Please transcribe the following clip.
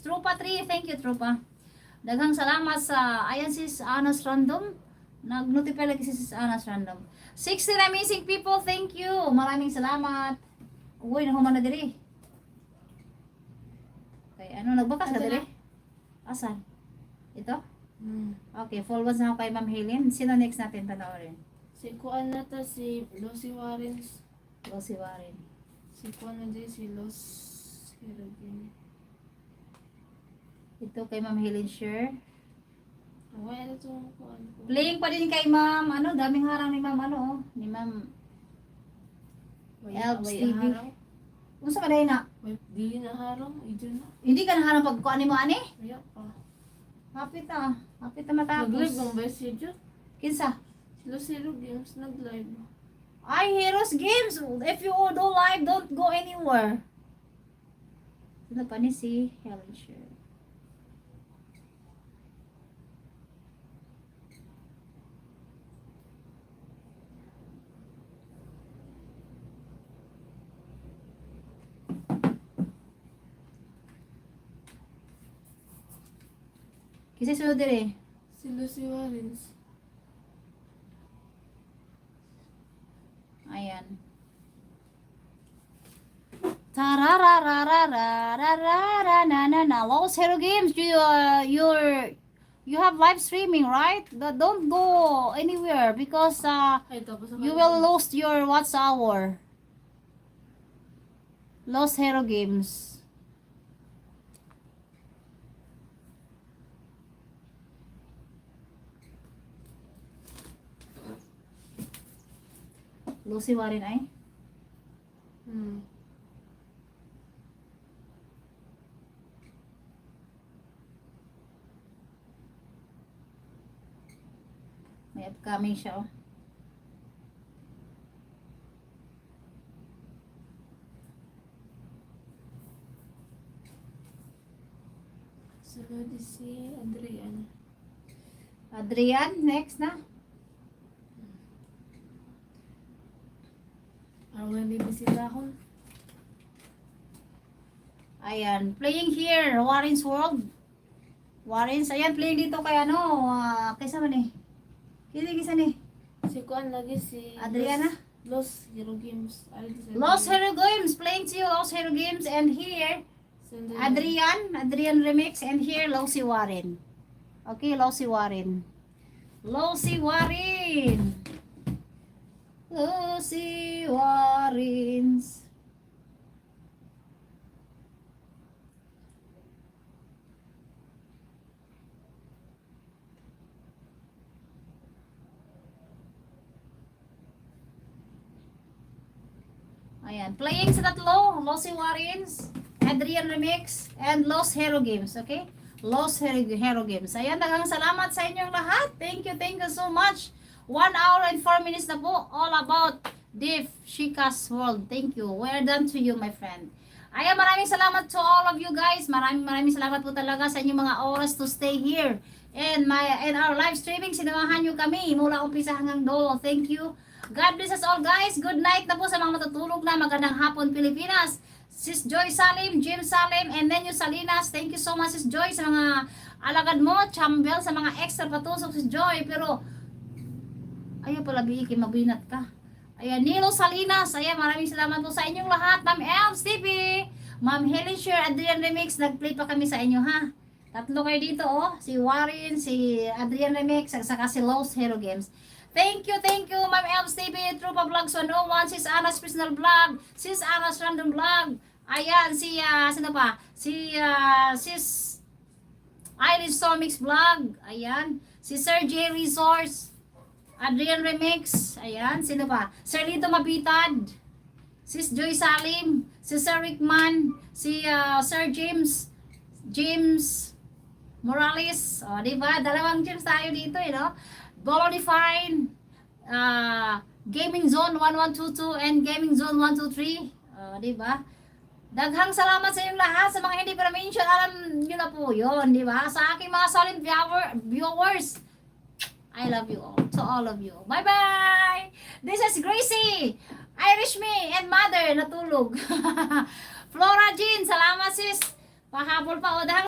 Trupa 3, thank you Trupa. Daghang salamat sa, ayan sis Anas Random. Nag-notify lagi si sis Anas Random. 16 amazing people, thank you. Maraming salamat. Uy, nahuman na diri. Okay, ano, nagbakas ka diri? Asan? Ito? Okay, forward na ako kay Ma'am Helen. Sino next natin panoorin? Si Kuan na to, si Lucy Warrens. Lucy Warren. Si Kuan na din, si Los Hiragin. Ito kay Ma'am Helen Share. Away na to Kuan ko. Playing pa din kay Ma'am, ano, daming harang ni Ma'am, ano, oh, ni Ma'am Elbs TV. Unsa ka dahil na? May di na harang, idyo na. Hindi ka naharang pagkuhan ni mo, ani? Kaya pa. Hapit ah. Hapit na matapos. Nag-live ang message yun. Kinsa? Si Lucy Games nag-live. Ay, Heroes Games. If you do live, don't go anywhere. Sino pa ni si Helen Share? Kasi sunod dire. Si Lucy Warrens. Ayan. Tarararararararara na na na. Los Hero Games, you have live streaming, right? Don't go anywhere because Ay, tapos you will lose your watch hour. Los Hero Games. Lucy Warren ay? May upcoming siya, oh. Sunod si Adrian. Adrian, next na. Parang may bisita ako. Ayan, playing here, Warren's World. Warren's, ayan, playing dito kay ano, kaysa man eh. Kisa ni? Si Kuan lagi si Adriana? Los Hero Games. Los Hero Games, playing to you, Los Hero Games, and here, Adrian Remix, and here, Lucy Warren. Okay, Lucy Warren. Lucy Warren. Lucy Warrens. Ayan, playing sa tatlo, Lucy Warrens, Adrian Remix, and Los Hero Games, okay? Los Hero Games. Ayan, daghang salamat sa inyong lahat. Thank you so much. 1 hour and 4 minutes na po, all about Div Shika's World. Thank you. We're done to you, my friend. Ayan, maraming salamat to all of you guys. Maraming salamat po talaga sa inyong mga oras to stay here. And our live streaming, sinamahan nyo kami mula umpisa hanggang dulo. Thank you. God bless us all, guys. Good night na po sa mga matutulog na. Magandang hapon, Pilipinas. Sis Joy Salim, Jim Salim, and Nenyo Salinas. Thank you so much, Sis Joy, sa mga alagad mo. Chambel, sa mga extra patusok, Sis Joy. Pero ayaw pala biikin, mabinat ka. Ayan, Nilo Salinas. Ayan, maraming salamat po sa inyong lahat. Ma'am Elms TV, Ma'am Helen Share, Adrian Remix. Nag-play pa kami sa inyo, ha? Tatlo kayo dito, oh. Si Warren, si Adrian Remix, at saka si Los Hero Games. Thank you, Ma'am Elms TV, Trupa Vlogs 101, Sis Anna's Personal Vlog, Sis Anna's Random Vlog. Ayan, si, sino pa? Sis Irish Somix Vlog. Ayan, si Sir J Resource. Adrian Remix, ayan, sino ba? Sir Lito Mabitad, Sis Joy Salim, si Sir Rickman, si Sir James Morales, o, diba? Dalawang James tayo dito, no? Bolony Fine, Gaming Zone 1122 and Gaming Zone 123, o, diba? Daghang salamat sa inyong lahat, sa mga hindi pa na-mention, alam nyo na po yun, diba? Sa aking mga solid viewers, I love you all. To all of you. Bye-bye! This is Gracie, Irish me, and Mother, natulog. Flora Jean, salamat sis. Pahabol pa o.